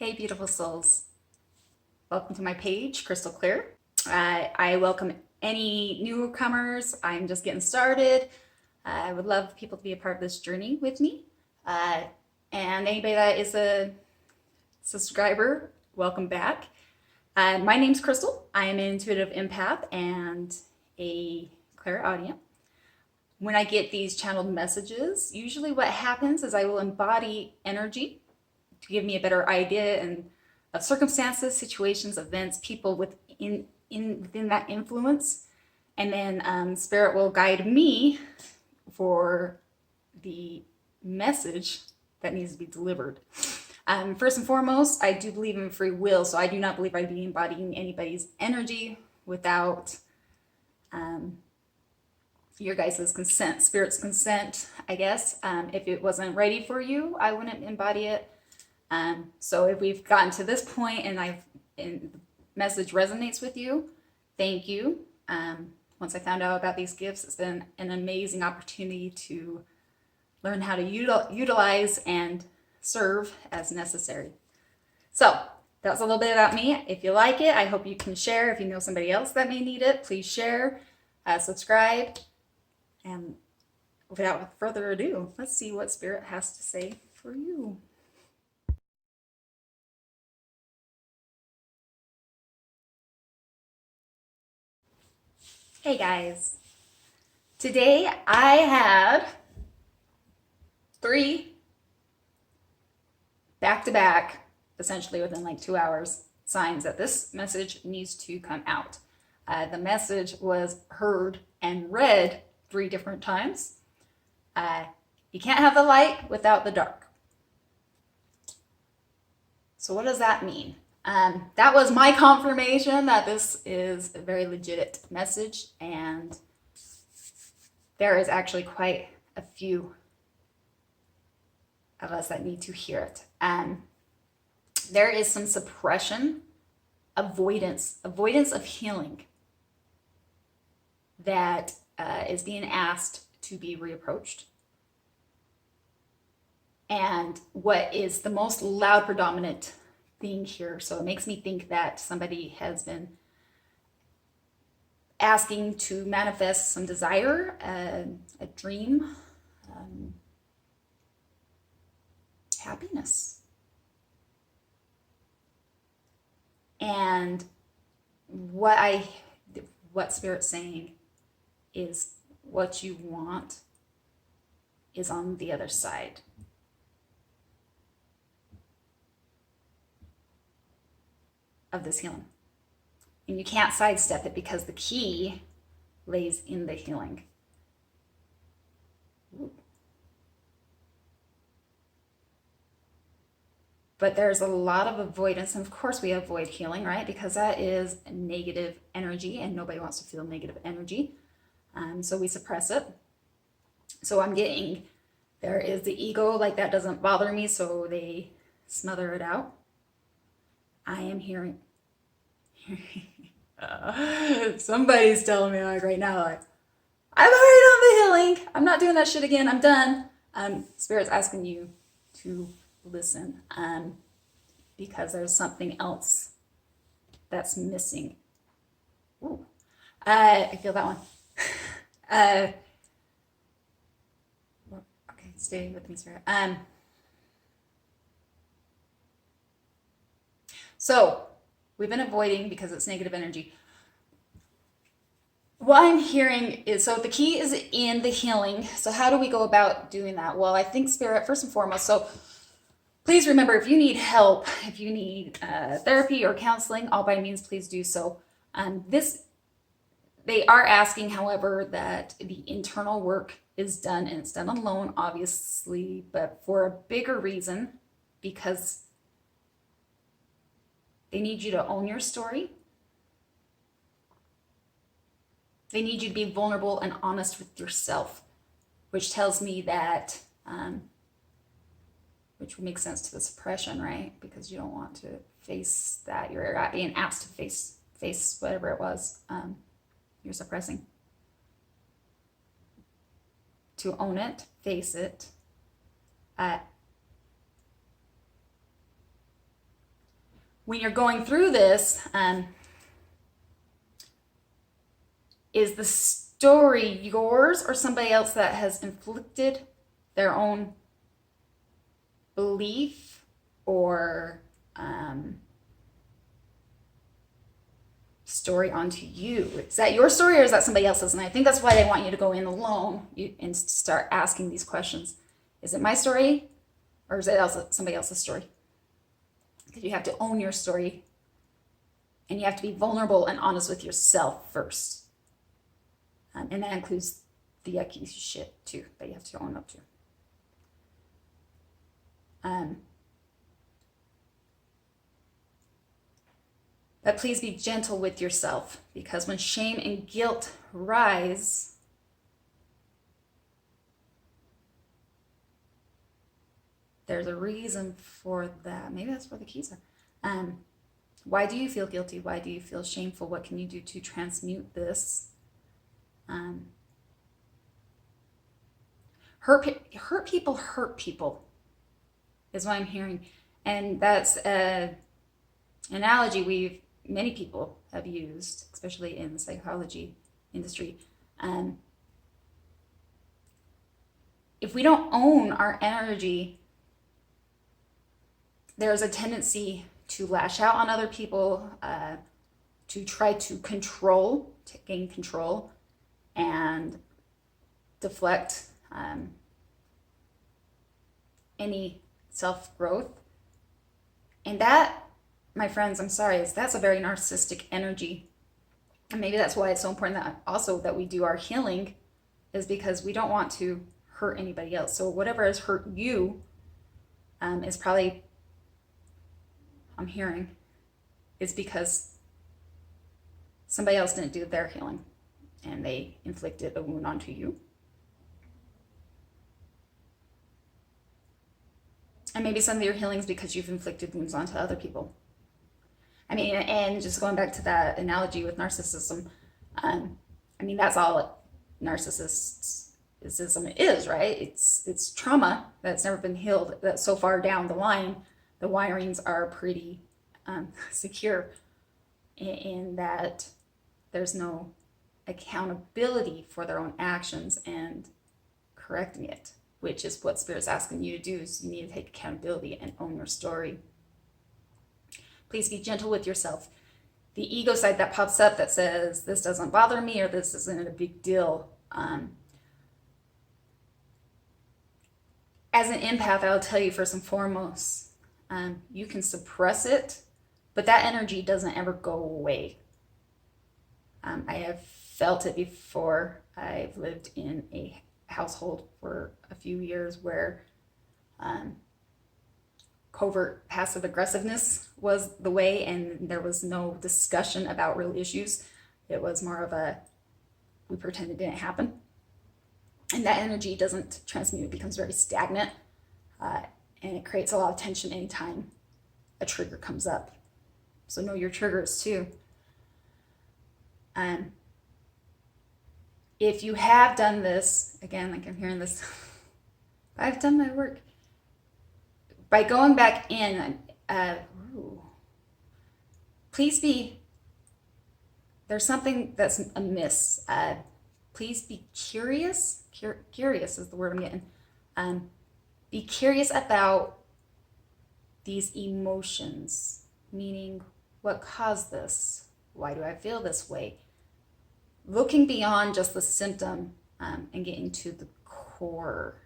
Hey, beautiful souls. Welcome to my page, CRYSTALClear. I welcome any newcomers. I'm just getting started. I would love people to be a part of this journey with me. And anybody that is a subscriber, welcome back. My name's Crystal. I am an intuitive empath and a clairaudient. When I get these channeled messages, usually what happens is I will embody energy to give me a better idea and of circumstances, situations, events, people within that influence, and then Spirit will guide me for the message that needs to be delivered. First and foremost, I do believe in free will, so I do not believe I'd be embodying anybody's energy without your guys' consent, Spirit's consent, I guess. If it wasn't ready for you, I wouldn't embody it. So if we've gotten to this point and the message resonates with you, thank you. Once I found out about these gifts, it's been an amazing opportunity to learn how to utilize and serve as necessary. So that's a little bit about me. If you like it, I hope you can share. If you know somebody else that may need it, please share, subscribe, and without further ado, let's see what Spirit has to say for you. Hey guys, today I had 3 back-to-back, essentially within like 2 hours, signs that this message needs to come out. The message was heard and read 3 different times. You can't have the light without the dark. So what does that mean? That was my confirmation that this is a very legit message, and there is actually quite a few of us that need to hear it. There is some suppression, avoidance of healing that is being asked to be reapproached. And what is the most loud predominant thing here, so it makes me think that somebody has been asking to manifest some desire, a dream, happiness. And what Spirit's saying is what you want is on the other side. Of this healing. And you can't sidestep it because the key lays in the healing. Ooh. But there's a lot of avoidance, and of course we avoid healing, right? Because that is negative energy and nobody wants to feel negative energy. So we suppress it. So I'm getting, there is the ego, like that doesn't bother me, so they smother it out. I am hearing, somebody's telling me like right now, like, I'm already on the healing. I'm not doing that shit again. I'm done. Spirit's asking you to listen, because there's something else that's missing. Ooh, I feel that one. Okay, stay with me, Spirit. So we've been avoiding because it's negative energy. What I'm hearing is, so the key is in the healing. So how do we go about doing that? Well, I think Spirit, first and foremost, so please remember, if you need help, if you need therapy or counseling, all by means, please do so. They are asking, however, that the internal work is done, and it's done alone, obviously, but for a bigger reason, because they need you to own your story. They need you to be vulnerable and honest with yourself, which tells me that, which would make sense to the suppression, right? Because you don't want to face that. You're being asked to face whatever it was you're suppressing. To own it, face it, when you're going through this, is the story yours or somebody else that has inflicted their own belief or story onto you? Is that your story or is that somebody else's? And I think that's why they want you to go in alone and start asking these questions. Is it my story or is it somebody else's story? Because you have to own your story and you have to be vulnerable and honest with yourself first. And that includes the yucky shit too that you have to own up to. But please be gentle with yourself, because when shame and guilt rise, there's a reason for that. Maybe that's where the keys are. Why do you feel guilty? Why do you feel shameful? What can you do to transmute this? Hurt people is what I'm hearing. And that's an analogy many people have used, especially in the psychology industry. If we don't own our energy, there's a tendency to lash out on other people, to try to gain control, and deflect any self-growth. And that, my friends, I'm sorry, that's a very narcissistic energy. And maybe that's why it's so important that we do our healing, is because we don't want to hurt anybody else. So whatever has hurt you is probably, I'm hearing, is because somebody else didn't do their healing and they inflicted a wound onto you. And maybe some of your healings because you've inflicted wounds onto other people. I mean, and just going back to that analogy with narcissism, I mean, that's all narcissism is, right? It's trauma that's never been healed, that's so far down the line, the wirings are pretty secure in that there's no accountability for their own actions and correcting it, which is what Spirit's asking you to do. Is you need to take accountability and own your story. Please be gentle with yourself. The ego side that pops up that says, this doesn't bother me or this isn't a big deal. As an empath, I'll tell you first and foremost, you can suppress it, but that energy doesn't ever go away. I have felt it before. I've lived in a household for a few years where covert passive aggressiveness was the way, and there was no discussion about real issues. It was more of we pretend it didn't happen. And that energy doesn't transmute. It becomes very stagnant, and it creates a lot of tension anytime a trigger comes up. So know your triggers too. If you have done this, again, like I'm hearing this, I've done my work. By going back in, there's something that's amiss. Please be curious. Curious is the word I'm getting. Be curious about these emotions, meaning what caused this? Why do I feel this way? Looking beyond just the symptom and getting to the core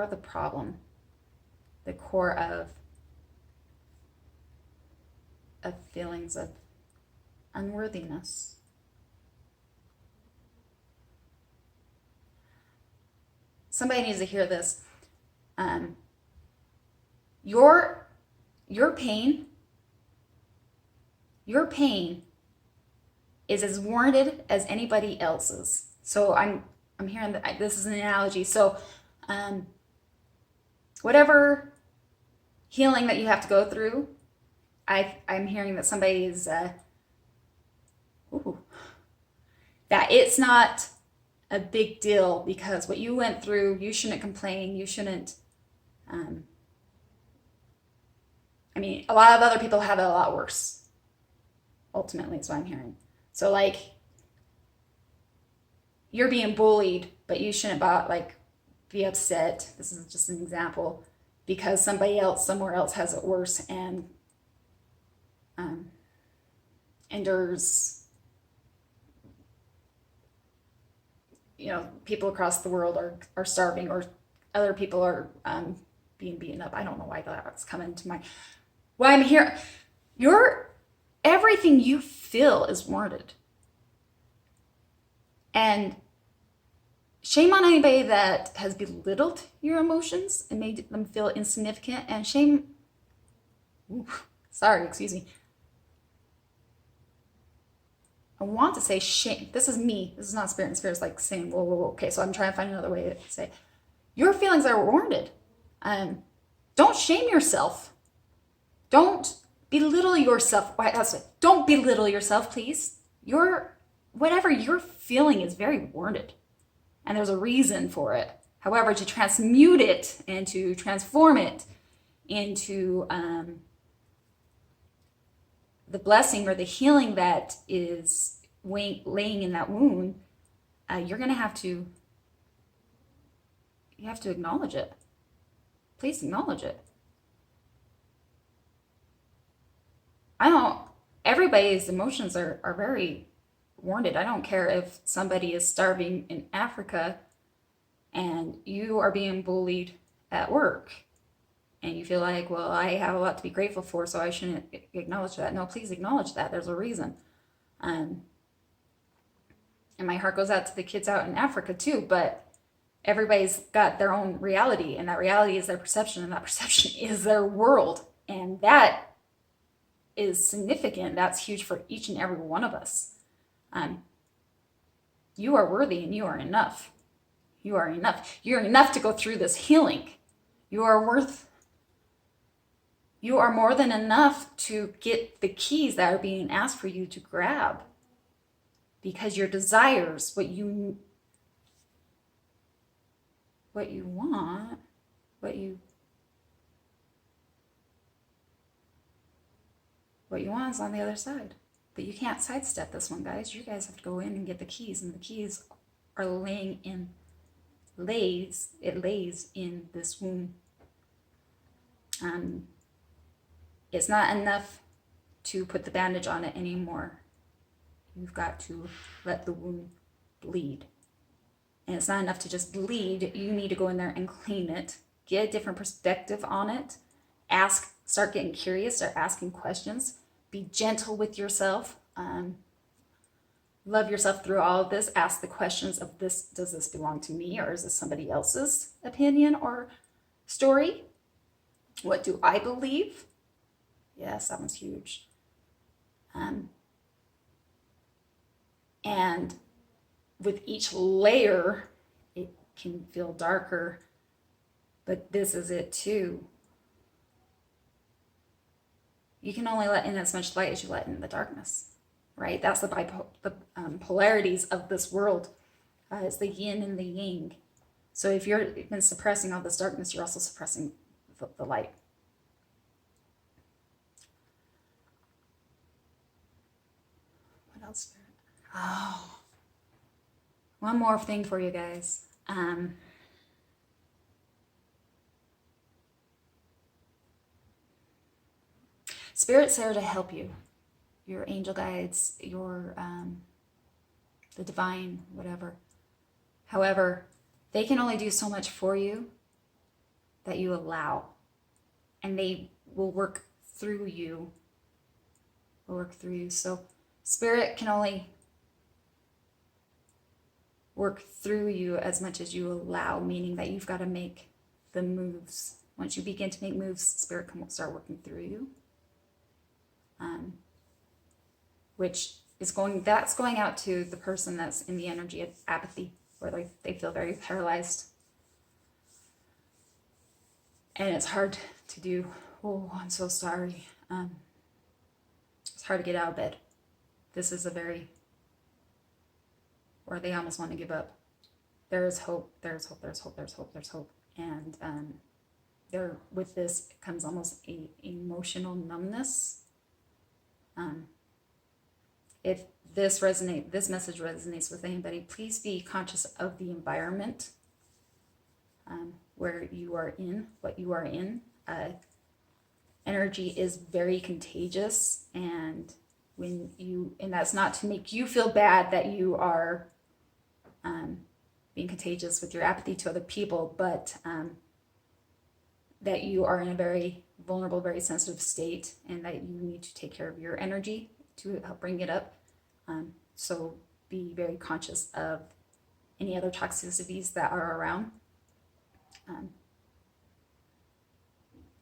of the problem, the core of feelings of unworthiness. Somebody needs to hear this. Your pain is as warranted as anybody else's. So I'm hearing that this is an analogy. So whatever healing that you have to go through, I'm hearing that somebody is that it's not a big deal, because what you went through, you shouldn't complain, you shouldn't I mean, a lot of other people have it a lot worse, ultimately, is what I'm hearing. So, like, you're being bullied, but you shouldn't be upset. This is just an example, because somebody else somewhere else has it worse and um, endures. People across the world are starving, or other people are being beaten up. I don't know why that's coming to my. Why I'm here. Everything you feel is warranted. And shame on anybody that has belittled your emotions and made them feel insignificant. And shame. Sorry, excuse me. I want to say shame. This is me. This is not spirit. And spirit's like saying, whoa, whoa, whoa. Okay, so I'm trying to find another way to say, your feelings are warranted. Don't shame yourself. Don't belittle yourself. Don't belittle yourself, please. Whatever you're feeling is very warranted. And there's a reason for it. However, to transmute it and to transform it into the blessing or the healing that is laying in that wound, you're going to have to acknowledge it. Please acknowledge it. Everybody's emotions are very warranted. I don't care if somebody is starving in Africa and you are being bullied at work and you feel like, well, I have a lot to be grateful for, so I shouldn't acknowledge that. No, please acknowledge that. There's a reason. And my heart goes out to the kids out in Africa too, but everybody's got their own reality, and that reality is their perception, and that perception is their world. And that is significant. That's huge for each and every one of us. You are worthy and you are enough. You are enough. You're enough to go through this healing. You are more than enough to get the keys that are being asked for you to grab. Because your desires, what you want, what you want is on the other side. But you can't sidestep this one, guys. You guys have to go in and get the keys, and the keys are it lays in this womb. It's not enough to put the bandage on it anymore. You've got to let the wound bleed. And it's not enough to just bleed. You need to go in there and clean it, get a different perspective on it, start getting curious, start asking questions, be gentle with yourself, love yourself through all of this, ask the questions of this: does this belong to me, or is this somebody else's opinion or story? What do I believe? Yes, that one's huge. And with each layer, it can feel darker, but this is it too. You can only let in as much light as you let in the darkness, right? That's the polarities of this world. It's the yin and the yang. So if you've been suppressing all this darkness, you're also suppressing the light. What else? Oh, one more thing for you guys. Spirit's there to help you. Your angel guides, the divine, whatever. However, they can only do so much for you that you allow. And they will work through you. So Spirit can only work through you as much as you allow, meaning that you've got to make the moves. Once you begin to make moves, Spirit can start working through you. That's going out to the person that's in the energy of apathy, where they feel very paralyzed. And it's hard to do. Oh, I'm so sorry. It's hard to get out of bed. This is where they almost want to give up. There is hope. There's hope. There's hope. There's hope. There's hope. And there with this comes almost a emotional numbness. If this message resonates with anybody, please be conscious of the environment where you are in, what you are in. Energy is very contagious, and that's not to make you feel bad that you are being contagious with your apathy to other people, but that you are in a very vulnerable, very sensitive state, and that you need to take care of your energy to help bring it up. So be very conscious of any other toxicities that are around,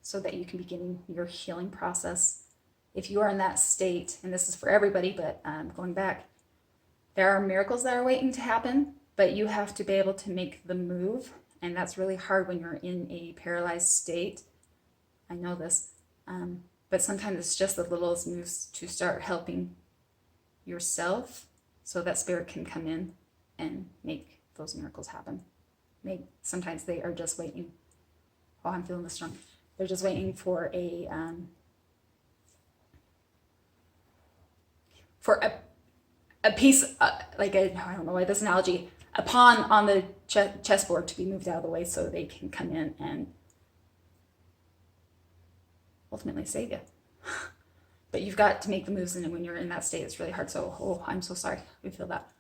so that you can begin your healing process. If you are in that state, and this is for everybody, but going back, there are miracles that are waiting to happen, but you have to be able to make the move. And that's really hard when you're in a paralyzed state. I know this. But sometimes it's just the littlest moves to start helping yourself so that spirit can come in and make those miracles happen. Sometimes they are just waiting. Oh, I'm feeling this strong. They're just waiting for a piece, like I don't know why this analogy, a pawn on the chessboard to be moved out of the way so they can come in and ultimately save you. But you've got to make the moves, and when you're in that state, it's really hard. So, I'm so sorry. We feel that.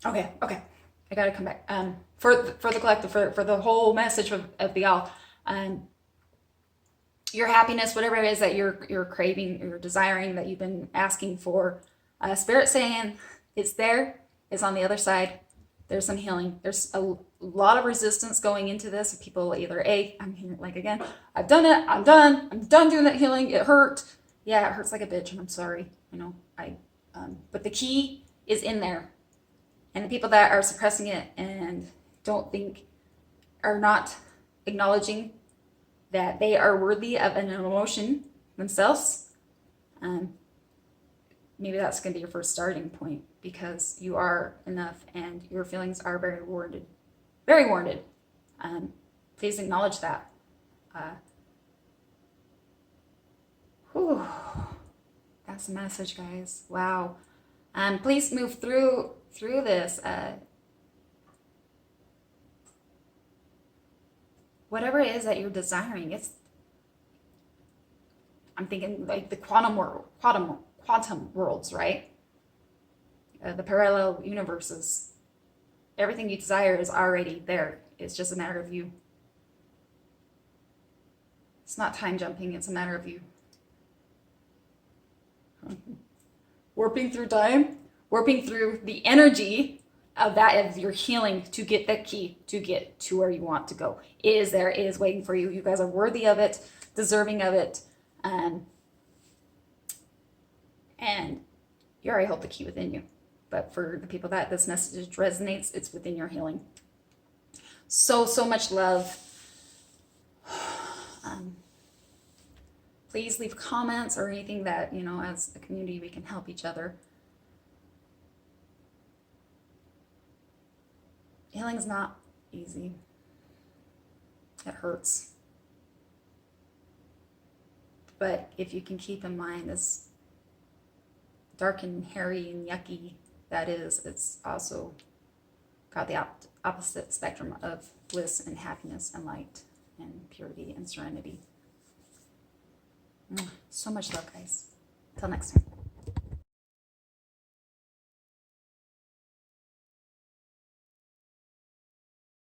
Okay. I gotta come back. For the collective, for the whole message of the all, your happiness, whatever it is that you're craving, you're desiring, that you've been asking for, Spirit saying it's there, it's on the other side. There's some healing. There's a lot of resistance going into this. People either I'm here like again, I've done it, I'm done doing that healing. It hurt. Yeah, it hurts like a bitch, and I'm sorry. But the key is in there. And the people that are suppressing it and are not acknowledging that they are worthy of an emotion themselves, maybe that's going to be your first starting point, because you are enough and your feelings are very warranted. Very warranted. Please acknowledge that. That's the message, guys. Wow. Please move through this. Whatever it is that you're desiring, I'm thinking like the quantum worlds, right? The parallel universes. Everything you desire is already there. It's just a matter of you. It's not time jumping. It's a matter of you. Warping through time, warping through the energy of your healing to get that key to get to where you want to go. It is there. It is waiting for you. You guys are worthy of it, deserving of it. And you already hold the key within you. But for the people that this message resonates, it's within your healing. So much love. Please leave comments or anything that, as a community, we can help each other. Healing's not easy. It hurts. But if you can keep in mind this dark and hairy and yucky that is, it's also got the opposite spectrum of bliss and happiness and light and purity and serenity. So much love, guys. Till next time.